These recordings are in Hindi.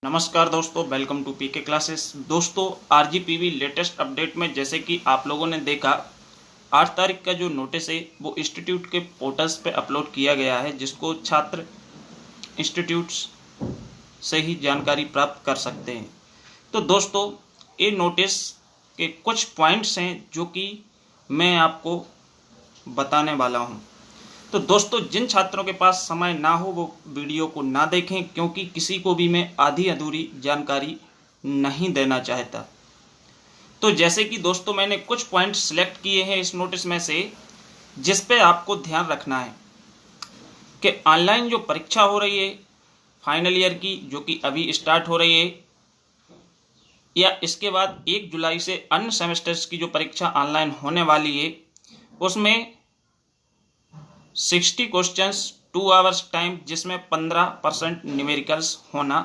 नमस्कार दोस्तों, वेलकम टू पीके क्लासेस। दोस्तों, आरजीपीवी लेटेस्ट अपडेट में जैसे कि आप लोगों ने देखा 8 तारीख का जो नोटिस है वो इंस्टीट्यूट के पोर्टल्स पे अपलोड किया गया है, जिसको छात्र इंस्टीट्यूट्स से ही जानकारी प्राप्त कर सकते हैं। तो दोस्तों, ये नोटिस के कुछ पॉइंट्स हैं जो कि मैं आपको बताने वाला हूँ। तो दोस्तों, जिन छात्रों के पास समय ना हो वो वीडियो को ना देखें, क्योंकि किसी को भी मैं आधी अधूरी जानकारी नहीं देना चाहता। तो जैसे कि दोस्तों, मैंने कुछ पॉइंट सिलेक्ट किए हैं इस नोटिस में से, जिस पे आपको ध्यान रखना है कि ऑनलाइन जो परीक्षा हो रही है फाइनल ईयर की, जो कि अभी स्टार्ट हो रही है, या इसके बाद 1 जुलाई से अन्य सेमेस्टर्स की जो परीक्षा ऑनलाइन होने वाली है, उसमें 60 क्वेश्चंस 2 आवर्स टाइम, जिसमें 15% न्यूमेरिकल्स होना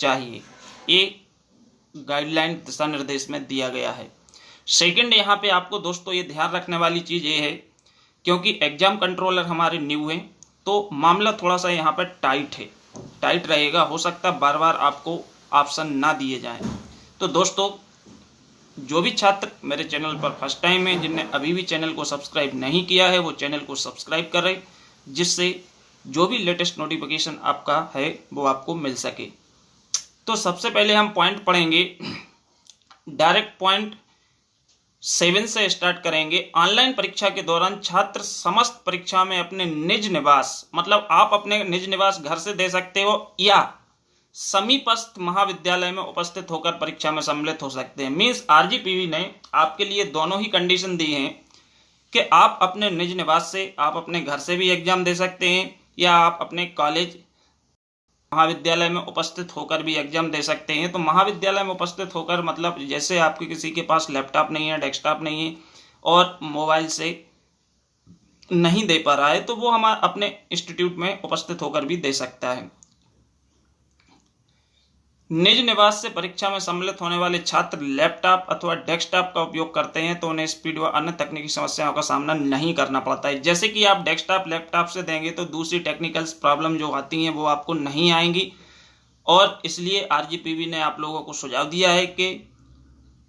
चाहिए। ये गाइडलाइन दिशा निर्देश में दिया गया है। सेकंड, यहाँ पे आपको दोस्तों ये ध्यान रखने वाली चीज़ ये है, क्योंकि एग्जाम कंट्रोलर हमारे न्यू हैं, तो मामला थोड़ा सा यहाँ पर टाइट रहेगा। हो सकता है बार बार आपको ऑप्शन ना दिए जाएं। तो दोस्तों, जो भी छात्र मेरे चैनल पर फर्स्ट टाइम है, जिनने अभी भी चैनल को सब्सक्राइब नहीं किया है, वो चैनल को सब्सक्राइब करें, जिससे जो भी लेटेस्ट नोटिफिकेशन आपका है वो आपको मिल सके। तो सबसे पहले हम पॉइंट पढ़ेंगे, डायरेक्ट पॉइंट 7 से स्टार्ट करेंगे। ऑनलाइन परीक्षा के दौरान छात्र समस्त परीक्षा में अपने निज निवास, मतलब आप अपने निज निवास घर से दे सकते हो या समीपस्थ महाविद्यालय में उपस्थित होकर परीक्षा में सम्मिलित हो सकते हैं। मीन्स आरजीपीवी ने आपके लिए दोनों ही कंडीशन दी हैं कि आप अपने निज निवास से, आप अपने घर से भी एग्जाम दे सकते हैं, या आप अपने कॉलेज महाविद्यालय में उपस्थित होकर भी एग्जाम दे सकते हैं। तो महाविद्यालय में उपस्थित होकर मतलब जैसे आपके किसी के पास लैपटॉप नहीं है, डेस्कटॉप नहीं है और मोबाइल से नहीं दे पा रहा है, तो वो हमारे अपने इंस्टीट्यूट में उपस्थित होकर भी दे सकता है। निज निवास से परीक्षा में सम्मिलित होने वाले छात्र लैपटॉप अथवा डेस्कटॉप का उपयोग करते हैं तो उन्हें स्पीड व अन्य तकनीकी समस्याओं का सामना नहीं करना पड़ता है। जैसे कि आप डेस्कटॉप लैपटॉप से देंगे तो दूसरी टेक्निकल प्रॉब्लम जो आती हैं वो आपको नहीं आएंगी, और इसलिए आरजीपीवी ने आप लोगों को सुझाव दिया है कि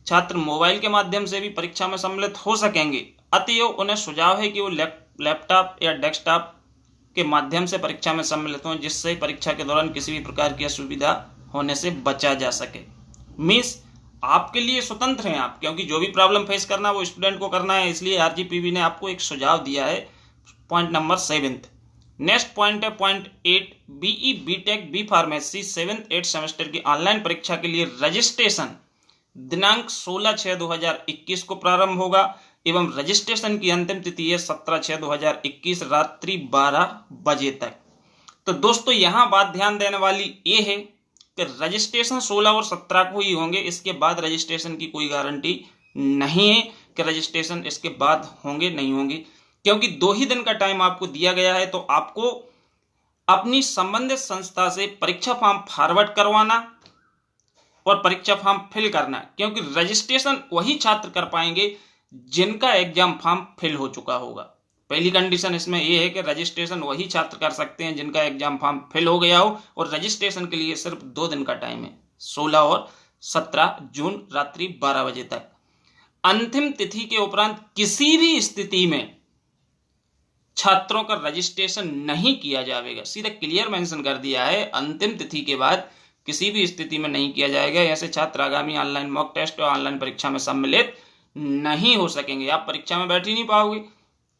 छात्र मोबाइल के माध्यम से भी परीक्षा में सम्मिलित हो सकेंगे। अतएव उन्हें सुझाव है कि वो लैपटॉप या डेस्कटॉप के माध्यम से परीक्षा में सम्मिलित हों, जिससे परीक्षा के दौरान किसी भी प्रकार की असुविधा होने से बचा जा सके। मीन्स आपके लिए स्वतंत्र हैं आप, क्योंकि जो भी प्रॉब्लम फेस करना वो स्टूडेंट को करना है, इसलिए आरजीपीवी ने आपको एक सुझाव दिया है। Point number 7। नेक्स्ट पॉइंट है point 8, BE B Tech B pharmacy 7th 8th semester की ऑनलाइन परीक्षा के लिए रजिस्ट्रेशन दिनांक 16/6/2021 को प्रारंभ होगा एवं रजिस्ट्रेशन की अंतिम तिथि है 17/6/2021 रात्रि 12 बजे तक। तो दोस्तों, यहां बात ध्यान देने वाली ये है कि रजिस्ट्रेशन 16 और 17 को ही होंगे। इसके बाद रजिस्ट्रेशन की कोई गारंटी नहीं है कि रजिस्ट्रेशन इसके बाद होंगे नहीं होंगे, क्योंकि 2 ही दिन का टाइम आपको दिया गया है। तो आपको अपनी संबंधित संस्था से परीक्षा फॉर्म फॉरवर्ड करवाना और परीक्षा फॉर्म फिल करना, क्योंकि रजिस्ट्रेशन वही छात्र कर पाएंगे जिनका एग्जाम फॉर्म फिल हो चुका होगा। पहली कंडीशन इसमें यह है कि रजिस्ट्रेशन वही छात्र कर सकते हैं जिनका एग्जाम फॉर्म फिल हो गया हो, और रजिस्ट्रेशन के लिए सिर्फ 2 दिन का टाइम है, 16 और 17 जून रात्रि 12 बजे तक। अंतिम तिथि के उपरांत किसी भी स्थिति में छात्रों का रजिस्ट्रेशन नहीं किया जाएगा। सीधा क्लियर मेंशन कर दिया है, अंतिम तिथि के बाद किसी भी स्थिति में नहीं किया जाएगा। ऐसे छात्र आगामी ऑनलाइन मॉक टेस्ट और ऑनलाइन परीक्षा में सम्मिलित नहीं हो सकेंगे। आप परीक्षा में बैठ ही नहीं पाओगे।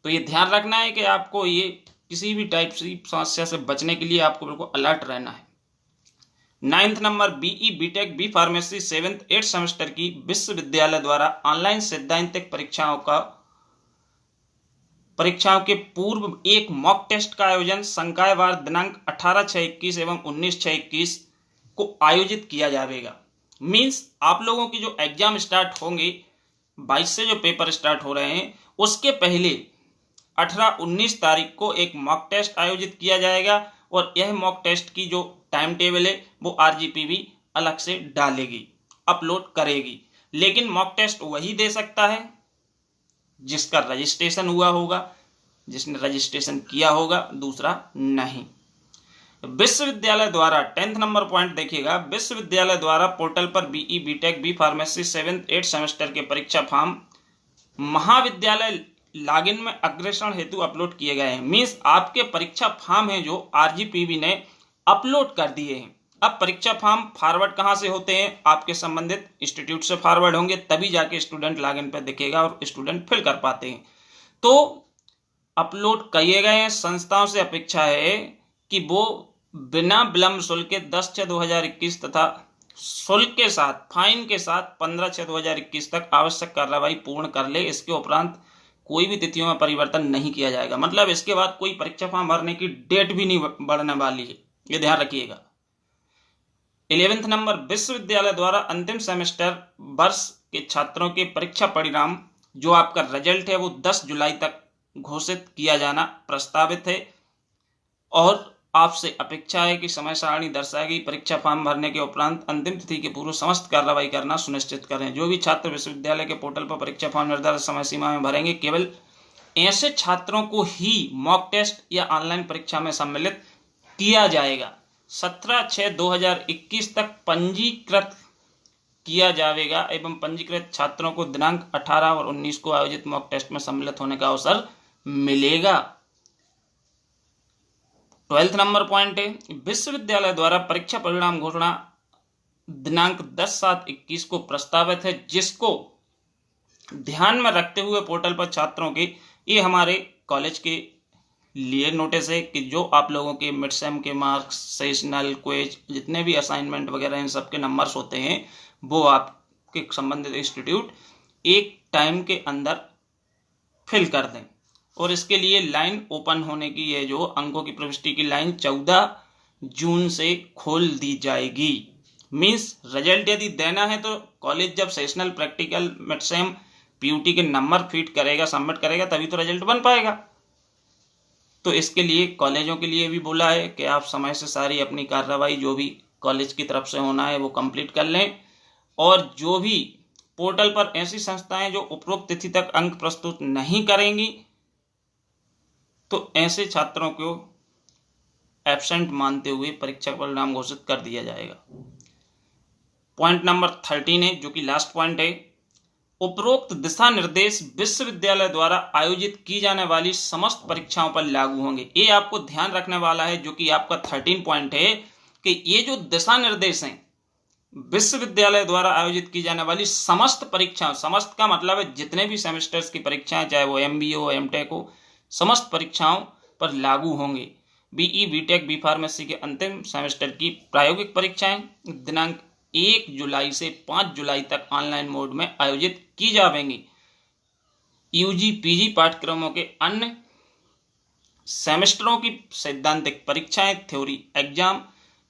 तो ये ध्यान रखना है कि आपको ये किसी भी टाइप की समस्या से बचने के लिए आपको बिल्कुल अलर्ट रहना है। 9th number, BE B Tech B pharmacy 7th 8th semester की विश्वविद्यालय द्वारा ऑनलाइन सैद्धांतिक परीक्षाओं के पूर्व एक मॉक टेस्ट का आयोजन संकायवार दिनांक 18/6/21 एवं 19/6/21 को आयोजित किया जाएगा। मीन्स आप लोगों की जो एग्जाम स्टार्ट होंगे, 22 से जो पेपर स्टार्ट हो रहे हैं, उसके पहले 18-19 तारीख को एक मॉक टेस्ट आयोजित किया जाएगा, और यह मॉक टेस्ट की जो टाइम टेबल है वो आरजीपीवी अलग से डालेगी, अपलोड करेगी। लेकिन मॉक टेस्ट वही दे सकता है जिसका रजिस्ट्रेशन हुआ होगा, जिसने रजिस्ट्रेशन किया होगा, दूसरा नहीं। विश्वविद्यालय द्वारा 10th नंबर पॉइंट देखिएगा, विश्वविद्यालय द्वारा पोर्टल पर BE, B Tech, B pharmacy 7th 8th semester के परीक्षा फॉर्म महाविद्यालय लॉगिन में अग्रेषण हेतु अपलोड किए गए हैं। मीन्स आपके परीक्षा फॉर्म है जो आरजीपीवी ने अपलोड कर दिए हैं। अब परीक्षा फॉर्म फॉरवर्ड कहाँ से होते हैं? आपके संबंधित इंस्टीट्यूट से फॉरवर्ड होंगे, तभी जाके स्टूडेंट लॉगिन पर दिखेगा और स्टूडेंट फिल कर पाते हैं। तो अपलोड किए गए हैं। संस्थाओं से अपेक्षा है कि वो बिना विलंब शुल्क के 10/6/2021 तथा शुल्क के साथ, फाइन के साथ 15/6/2021 तक आवश्यक कार्रवाई पूर्ण कर ले। इसके उपरांत कोई भी तिथियों में परिवर्तन नहीं किया जाएगा। मतलब इसके बाद कोई परीक्षा फॉर्म भरने की डेट भी नहीं बढ़ने वाली है, ये ध्यान रखिएगा। 11th नंबर, विश्वविद्यालय द्वारा अंतिम सेमेस्टर वर्ष के छात्रों के परीक्षा परिणाम जो आपका रिजल्ट है वो 10 जुलाई तक घोषित किया जाना प्रस्तावित है और आपसे अपेक्षा है कि समय सारणी दर्शाई गई परीक्षा फॉर्म भरने के उपरांत अंतिम तिथि के पूर्व समस्त कार्रवाई करना सुनिश्चित करें। जो भी छात्र विश्वविद्यालय के पोर्टल पर परीक्षा फॉर्म निर्धारित समय सीमा में भरेंगे, केवल ऐसे छात्रों को ही मॉक टेस्ट या ऑनलाइन परीक्षा में सम्मिलित किया जाएगा। 17/6/2021 तक पंजीकृत किया जाएगा एवं पंजीकृत छात्रों को दिनांक 18 और 19 को आयोजित मॉक टेस्ट में सम्मिलित होने का अवसर मिलेगा। 12th नंबर पॉइंट है, विश्वविद्यालय द्वारा परीक्षा परिणाम घोषणा दिनांक 10/7/21 को प्रस्तावित है, जिसको ध्यान में रखते हुए पोर्टल पर छात्रों के, ये हमारे कॉलेज के लिए नोटिस है कि जो आप लोगों के मिड सेम के मार्क्स, सेशनल, क्विज, जितने भी असाइनमेंट वगैरह इन सब के नंबर्स होते हैं वो आपके संबंधित इंस्टीट्यूट एक टाइम के अंदर फिल कर दें। और इसके लिए लाइन ओपन होने की है, जो अंकों की प्रविष्टि की लाइन 14 जून से खोल दी जाएगी। मीन्स रिजल्ट यदि देना है तो कॉलेज जब sessional, practical, mid sem, PUT के नंबर फीड करेगा, सबमिट करेगा, तभी तो रिजल्ट बन पाएगा। तो इसके लिए कॉलेजों के लिए भी बोला है कि आप समय से सारी अपनी कार्रवाई जो भी कॉलेज की तरफ से होना है वो कंप्लीट कर लें। और जो भी पोर्टल पर ऐसी संस्थाएं जो उपरोक्त तिथि तक अंक प्रस्तुत नहीं करेंगी तो ऐसे छात्रों को एब्सेंट मानते हुए परीक्षा परिणाम घोषित कर दिया जाएगा। पॉइंट नंबर 13 है, जो कि लास्ट पॉइंट है, उपरोक्त दिशा निर्देश विश्वविद्यालय द्वारा आयोजित की जाने वाली समस्त परीक्षाओं पर लागू होंगे। ये आपको ध्यान रखने वाला है, जो कि आपका 13 पॉइंट है कि ये जो दिशा निर्देश हैं विश्वविद्यालय द्वारा आयोजित की जाने वाली समस्त परीक्षाओं, समस्त का मतलब है जितने भी सेमेस्टर्स की परीक्षाएं, चाहे वो MBA हो, MTech हो, समस्त परीक्षाओं पर लागू होंगे। BE, BTech, बी फार्मेसी के अंतिम सेमेस्टर की प्रायोगिक परीक्षाएं दिनांक 1 जुलाई से 5 जुलाई तक ऑनलाइन मोड में आयोजित की जाएंगी। UG, PG पाठ्यक्रमों के अन्य सेमेस्टरों की सैद्धांतिक परीक्षाएं, थ्योरी एग्जाम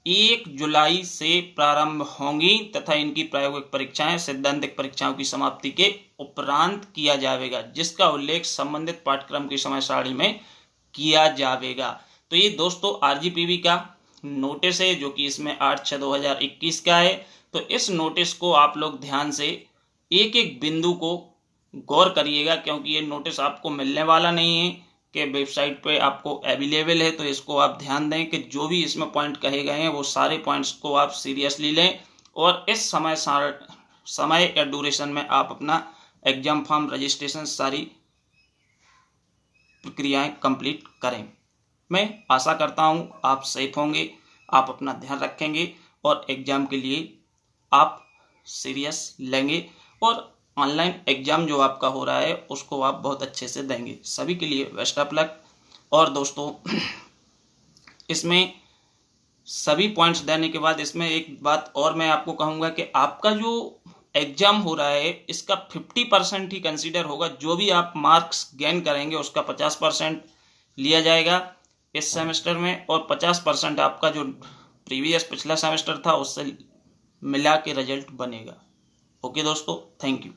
1 जुलाई से प्रारंभ होंगी तथा इनकी प्रायोगिक परीक्षाएं सैद्धांतिक परीक्षाओं की समाप्ति के उपरांत किया जाएगा, जिसका उल्लेख संबंधित पाठ्यक्रम की समय सारणी में किया जाएगा। तो ये दोस्तों आरजीपीवी का नोटिस है, जो कि इसमें 8/6/2021 का है। तो इस नोटिस को आप लोग ध्यान से एक एक बिंदु को गौर करिएगा, क्योंकि ये नोटिस आपको मिलने वाला नहीं है कि वेबसाइट पे आपको अवेलेबल है। तो इसको आप ध्यान दें कि जो भी इसमें पॉइंट कहे गए हैं वो सारे पॉइंट्स को आप सीरियसली लें और इस समय या ड्यूरेशन में आप अपना एग्जाम फॉर्म, रजिस्ट्रेशन, सारी प्रक्रियाएं कंप्लीट करें। मैं आशा करता हूं आप सेफ होंगे, आप अपना ध्यान रखेंगे और एग्जाम के लिए आप सीरियस लेंगे और ऑनलाइन एग्जाम जो आपका हो रहा है उसको आप बहुत अच्छे से देंगे। सभी के लिए बेस्ट ऑफ लक। और दोस्तों इसमें सभी पॉइंट्स देने के बाद इसमें एक बात और मैं आपको कहूँगा कि आपका जो एग्जाम हो रहा है इसका 50% ही कंसीडर होगा। जो भी आप मार्क्स गेन करेंगे उसका 50% लिया जाएगा इस सेमेस्टर में और 50% आपका जो प्रीवियस पिछला सेमेस्टर था उससे मिला के रिजल्ट बनेगा। ओके दोस्तों, थैंक यू।